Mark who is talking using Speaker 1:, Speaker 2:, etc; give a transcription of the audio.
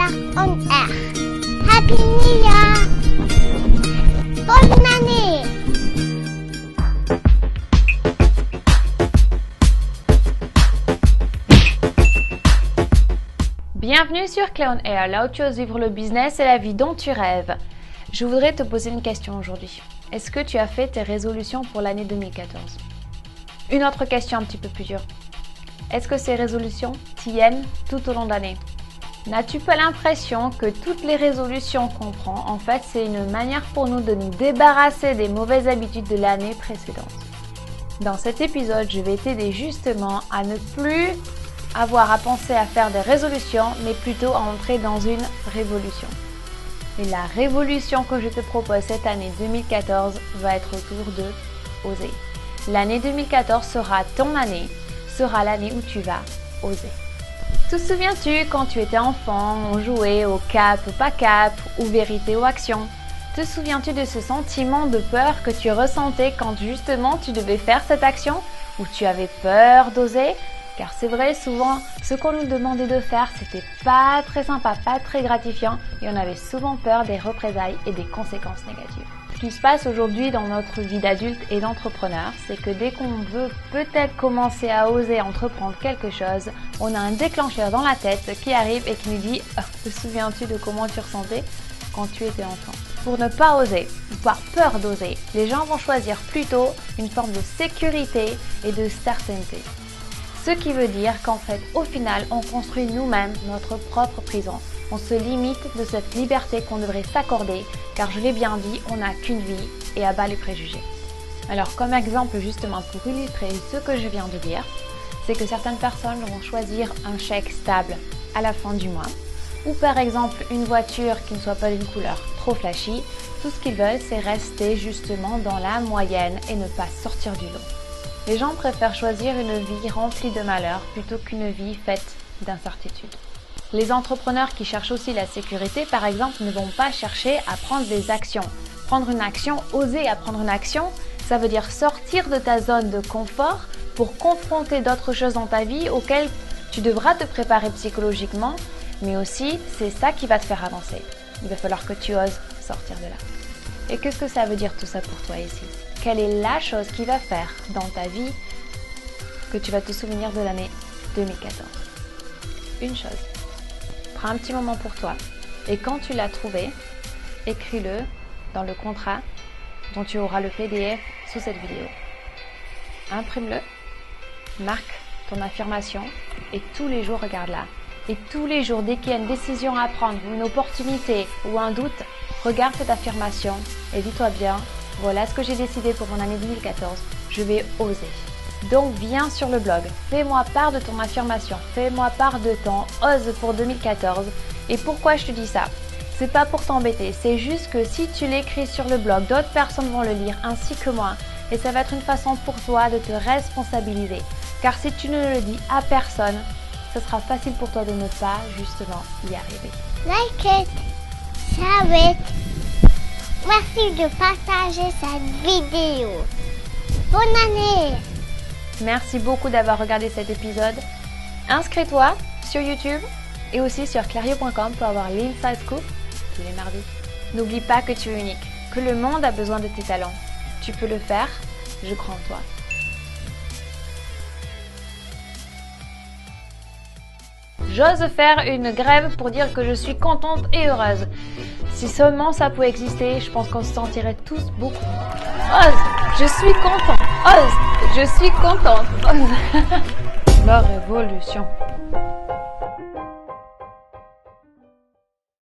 Speaker 1: Clark on Air. Happy New Year! Bonne année!
Speaker 2: Bienvenue sur Clark on Air, là où tu oses vivre le business et la vie dont tu rêves. Je voudrais te poser une question aujourd'hui. Est-ce que tu as fait tes résolutions pour l'année 2014? Une autre question un petit peu plus dure. Est-ce que ces résolutions tiennent tout au long de l'année? N'as-tu pas l'impression que toutes les résolutions qu'on prend, en fait, c'est une manière pour nous de nous débarrasser des mauvaises habitudes de l'année précédente? Dans cet épisode, je vais t'aider justement à ne plus avoir à penser à faire des résolutions, mais plutôt à entrer dans une révolution. Et la révolution que je te propose cette année 2014 va être autour de oser. L'année 2014 sera ton année, sera l'année où tu vas oser. Te souviens-tu quand tu étais enfant, on jouait au cap ou pas cap, ou vérité ou action? Te souviens-tu de ce sentiment de peur que tu ressentais quand justement tu devais faire cette action? Ou tu avais peur d'oser? Car c'est vrai, souvent, ce qu'on nous demandait de faire, c'était pas très sympa, pas très gratifiant, et on avait souvent peur des représailles et des conséquences négatives. Ce qui se passe aujourd'hui dans notre vie d'adulte et d'entrepreneur, c'est que dès qu'on veut peut-être commencer à oser entreprendre quelque chose, on a un déclencheur dans la tête qui arrive et qui nous dit « Te souviens-tu de comment tu ressentais quand tu étais enfant ?» Pour ne pas oser, ou par peur d'oser, les gens vont choisir plutôt une forme de sécurité et de certainté. Ce qui veut dire qu'en fait, au final, on construit nous-mêmes notre propre prison. On se limite de cette liberté qu'on devrait s'accorder, car je l'ai bien dit, on n'a qu'une vie et à bas les préjugés. Alors, comme exemple justement pour illustrer ce que je viens de dire, c'est que certaines personnes vont choisir un chèque stable à la fin du mois, ou par exemple une voiture qui ne soit pas d'une couleur trop flashy. Tout ce qu'ils veulent, c'est rester justement dans la moyenne et ne pas sortir du lot. Les gens préfèrent choisir une vie remplie de malheur plutôt qu'une vie faite d'incertitudes. Les entrepreneurs qui cherchent aussi la sécurité, par exemple, ne vont pas chercher à prendre des actions. Prendre une action, oser à prendre une action, ça veut dire sortir de ta zone de confort pour confronter d'autres choses dans ta vie auxquelles tu devras te préparer psychologiquement, mais aussi c'est ça qui va te faire avancer. Il va falloir que tu oses sortir de là. Et qu'est-ce que ça veut dire tout ça pour toi ici? Quelle est la chose qui va faire dans ta vie que tu vas te souvenir de l'année 2014? Une chose. Prends un petit moment pour toi et quand tu l'as trouvé, écris-le dans le contrat dont tu auras le PDF sous cette vidéo. Imprime-le, marque ton affirmation et tous les jours regarde-la. Et tous les jours, dès qu'il y a une décision à prendre, ou une opportunité ou un doute, regarde cette affirmation et dis-toi bien, voilà ce que j'ai décidé pour mon année 2014, je vais oser. Donc viens sur le blog, fais-moi part de ton affirmation, fais-moi part de ton ose pour 2014. Et pourquoi je te dis ça? C'est pas pour t'embêter, c'est juste que si tu l'écris sur le blog, d'autres personnes vont le lire ainsi que moi. Et ça va être une façon pour toi de te responsabiliser. Car si tu ne le dis à personne, ce sera facile pour toi de ne pas justement y arriver.
Speaker 1: Like it, share it. Merci de partager cette vidéo. Bonne année!
Speaker 2: Merci beaucoup d'avoir regardé cet épisode. Inscris-toi sur YouTube et aussi sur clario.com pour avoir l'Inside Scoop tous les mardis. N'oublie pas que tu es unique, que le monde a besoin de tes talents. Tu peux le faire, je crois en toi. J'ose faire une grève pour dire que je suis contente et heureuse. Si seulement ça pouvait exister, je pense qu'on se sentirait tous beaucoup. Ose, je suis contente. Ose, je suis contente. Ose. La révolution.